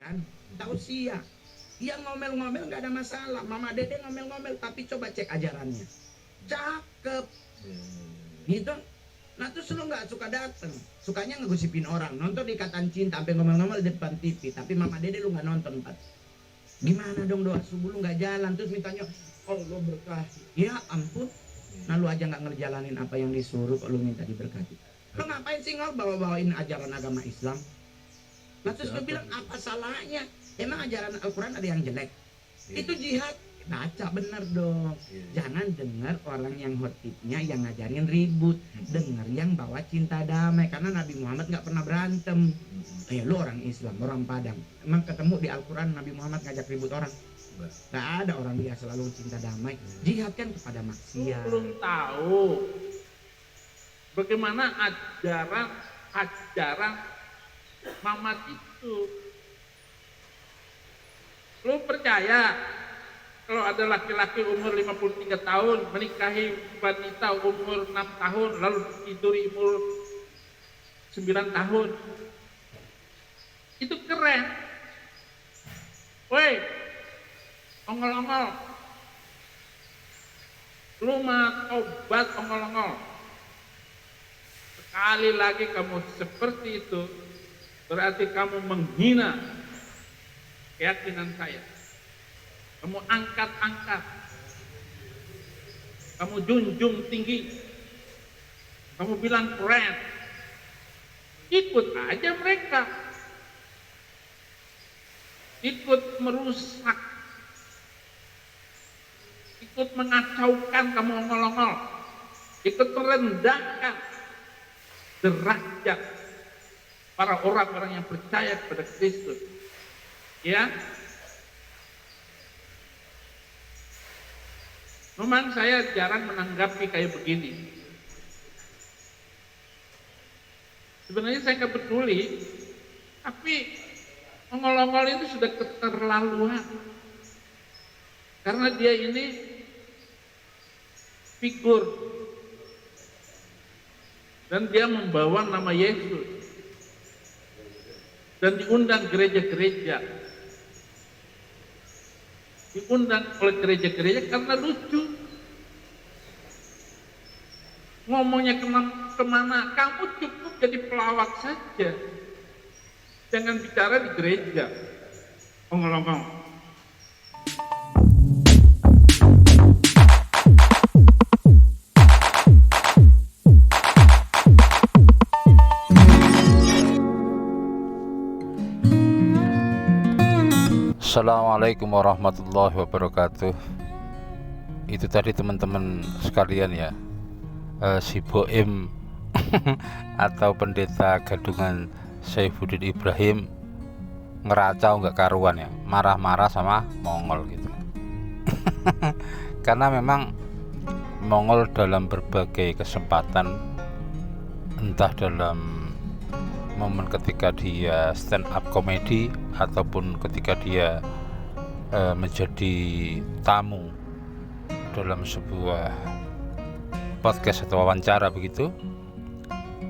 kan, tausiah. Yang ngomel-ngomel nggak ada masalah, Mama Dede ngomel-ngomel, tapi coba cek ajarannya, cakep, gitu. Nah terus lu nggak suka dateng, sukanya ngegosipin orang, nonton Ikatan Cinta sampai ngomel-ngomel di depan TV, tapi Mama Dede lu nggak nonton, Pak. Gimana dong doa subuh lu nggak jalan, terus mintanya Allah berkati, ya ampun. Nah lu aja nggak ngerjalanin apa yang disuruh, kok lu minta diberkati. Lu ngapain sih bawa-bawain ajaran agama Islam? Nah terus lu bilang apa salahnya? Emang ajaran Al-Quran ada yang jelek? Itu jihad. Baca bener dong. Jangan dengar orang yang khotibnya yang ngajarin ribut, dengar yang bawa cinta damai. Karena Nabi Muhammad nggak pernah berantem. Lu orang Islam, orang Padang, emang ketemu di Al-Quran Nabi Muhammad ngajak ribut orang? Nggak ada, orang dia selalu cinta damai. Jihad kan kepada maksiat. Belum tahu bagaimana ajaran Mamat itu. Lu percaya kalau ada laki-laki umur 53 tahun menikahi wanita umur 6 tahun lalu tiduri umur 9 tahun? Itu keren. Woi, ongol-ongol, lu mah tobat ongol-ongol. Sekali lagi kamu seperti itu, berarti kamu menghina keyakinan saya. Kamu angkat-angkat, kamu junjung tinggi, kamu bilang keren. Ikut aja mereka, ikut merusak, ikut mengacaukan, kamu ongol-ongol, ikut merendahkan derajat para orang-orang yang percaya kepada Kristus. Ya, memang saya jarang menanggapi kayak begini. Sebenarnya saya nggak peduli, tapi ongol-ongol itu sudah keterlaluan. Karena dia ini figur dan dia membawa nama Yesus dan diundang gereja-gereja, diundang oleh gereja-gereja karena lucu. Ngomongnya kemana, kamu cukup jadi pelawak saja, jangan bicara di gereja. Ongol-ongol. Assalamualaikum warahmatullahi wabarakatuh. Itu tadi teman-teman sekalian ya, si Boim atau pendeta gadungan Saifuddin Ibrahim ngeracau nggak karuan ya, marah-marah sama Mongol gitu. Karena memang Mongol dalam berbagai kesempatan, entah dalam momen ketika dia stand up comedy ataupun ketika dia menjadi tamu dalam sebuah podcast atau wawancara begitu,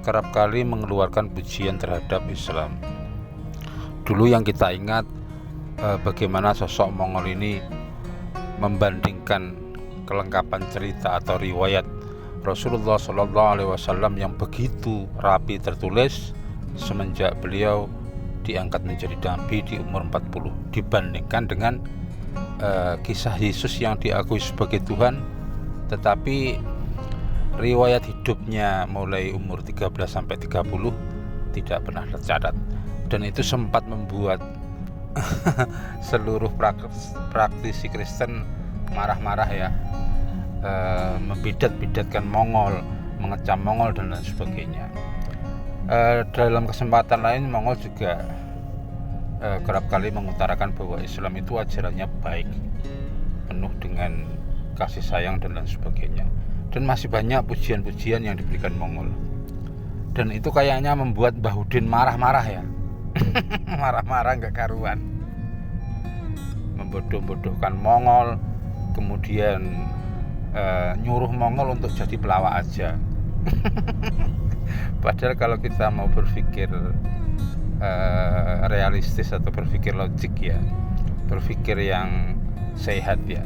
kerap kali mengeluarkan pujian terhadap Islam. Dulu yang kita ingat bagaimana sosok Mongol ini membandingkan kelengkapan cerita atau riwayat Rasulullah SAW yang begitu rapi tertulis semenjak beliau diangkat menjadi nabi di umur 40 dibandingkan dengan kisah Yesus yang diakui sebagai Tuhan, tetapi riwayat hidupnya mulai umur 13 sampai 30 tidak pernah tercatat, dan itu sempat membuat seluruh praktisi Kristen marah-marah ya, membidat-bidatkan Mongol, mengecam Mongol dan lain sebagainya. Dalam kesempatan lain Mongol juga kerap kali mengutarakan bahwa Islam itu ajarannya baik, penuh dengan kasih sayang dan lain sebagainya, dan masih banyak pujian-pujian yang diberikan Mongol. Dan itu kayaknya membuat Mbah Udin marah-marah ya. Marah-marah nggak karuan, membodoh-bodohkan Mongol, kemudian nyuruh Mongol untuk jadi pelawak aja. Padahal kalau kita mau berpikir realistis atau berpikir logik ya, berpikir yang sehat ya.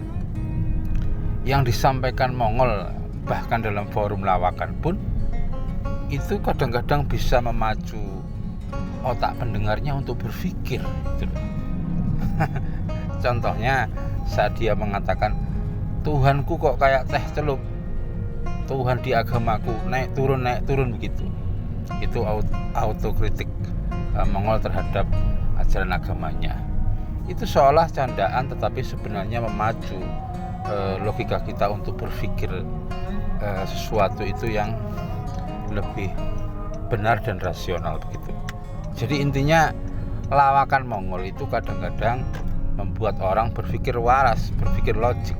Yang disampaikan Mongol bahkan dalam forum lawakan pun itu kadang-kadang bisa memacu otak pendengarnya untuk berpikir gitu. Contohnya saat dia mengatakan, Tuhanku kok kayak teh celup, Tuhan di agamaku naik turun begitu. Itu autokritik Mongol terhadap ajaran agamanya. Itu seolah candaan, tetapi sebenarnya memacu logika kita untuk berpikir sesuatu itu yang lebih benar dan rasional begitu. Jadi intinya lawakan Mongol itu kadang-kadang membuat orang berpikir waras, berpikir logik.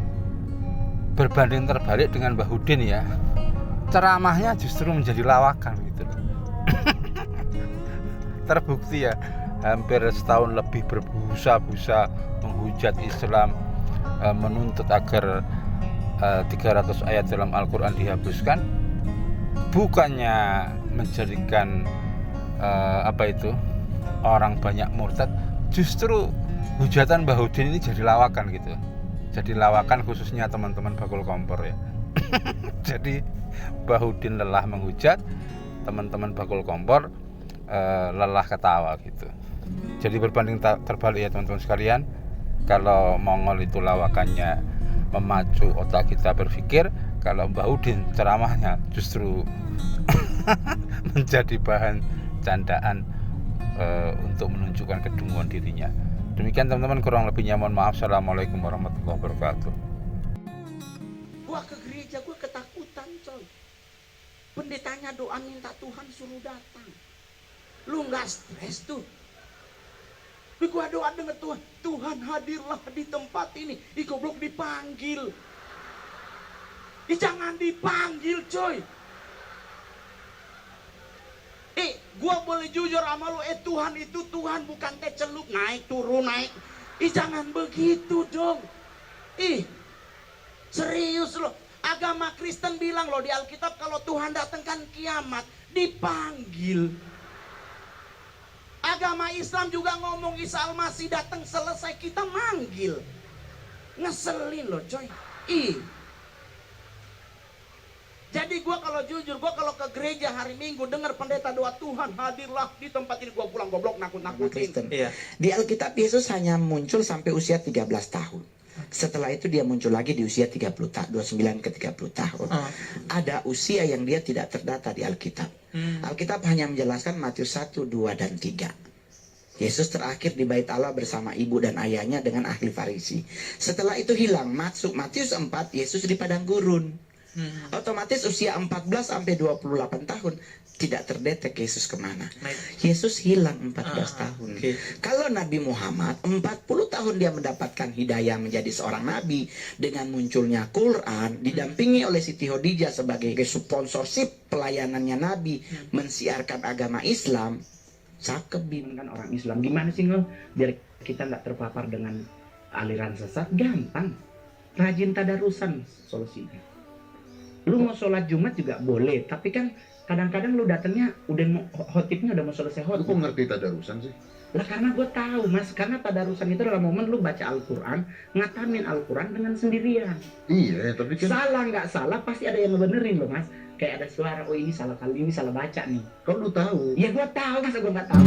Berbanding terbalik dengan Bahudin ya, ceramahnya justru menjadi lawakan gitu. Terbukti ya, hampir setahun lebih berbusa-busa menghujat Islam, menuntut agar 300 ayat dalam Al-Quran dihapuskan, bukannya menjadikan orang banyak murtad, justru hujatan Bahudin ini jadi lawakan gitu. Jadi lawakan khususnya teman-teman bakul kompor ya. Jadi Bahudin lelah menghujat, teman-teman bakul kompor lelah ketawa gitu. Jadi berbanding terbalik ya teman-teman sekalian. Kalau Mongol itu lawakannya memacu otak kita berpikir, kalau Bahudin ceramahnya justru menjadi bahan candaan untuk menunjukkan kedunguan dirinya. Demikian teman-teman, kurang lebihnya mohon maaf. Assalamualaikum warahmatullahi wabarakatuh. Gua ke gereja, gua ketakutan coy. Pendetanya doa minta Tuhan suruh datang. Lu nggak stres tuh? Tapi gua doa dengan Tuhan, Tuhan hadirlah di tempat ini. Ih goblok dipanggil. Ih jangan dipanggil coy. Gua boleh jujur sama lu, Tuhan itu Tuhan bukan teh celup naik turun naik. Jangan begitu dong. Serius loh. Agama Kristen bilang loh di Alkitab, kalau Tuhan datangkan kiamat dipanggil. Agama Islam juga ngomong Isa Al-Masih datang selesai kita manggil. Ngeselin loh coy. Jadi gue kalau jujur, gue kalau ke gereja hari Minggu dengar pendeta doa Tuhan hadirlah di tempat ini, gue pulang goblok nakut-nakutin. Iya. Di Alkitab Yesus hanya muncul sampai usia 13 tahun. Setelah itu dia muncul lagi di usia 29 ke 30 tahun. Ada usia yang dia tidak terdata di Alkitab. Alkitab hanya menjelaskan Matius 1, 2, dan 3. Yesus terakhir di bait Allah bersama ibu dan ayahnya dengan ahli Farisi. Setelah itu hilang. Masuk Matius 4, Yesus di padang gurun. Otomatis usia 14 sampai 28 tahun tidak terdetek Yesus kemana. Yesus hilang 14 tahun. Kalau Nabi Muhammad 40 tahun dia mendapatkan hidayah menjadi seorang nabi dengan munculnya Quran, didampingi oleh Siti Khadijah sebagai sponsorship pelayanannya Nabi mensiarkan agama Islam. Cakep Kan orang Islam gimana sih lo biar kita nggak terpapar dengan aliran sesat? Gampang, rajin tadarusan solusinya. Lu mau sholat Jumat juga boleh, tapi kan kadang-kadang lu datangnya udah mau khotibnya udah mau selesai khotib. Lu kok ngerti tadarusan sih? Lah karena gue tahu mas, karena tadarusan itu adalah momen lu baca Al-Quran, ngatamin Al-Quran dengan sendirian. Iya, tapi kan Salah nggak salah pasti ada yang ngebenerin lo mas. Kayak ada suara, oh ini salah kali ini salah baca nih. kok lu tahu? Ya gue tahu, masa gue nggak tahu.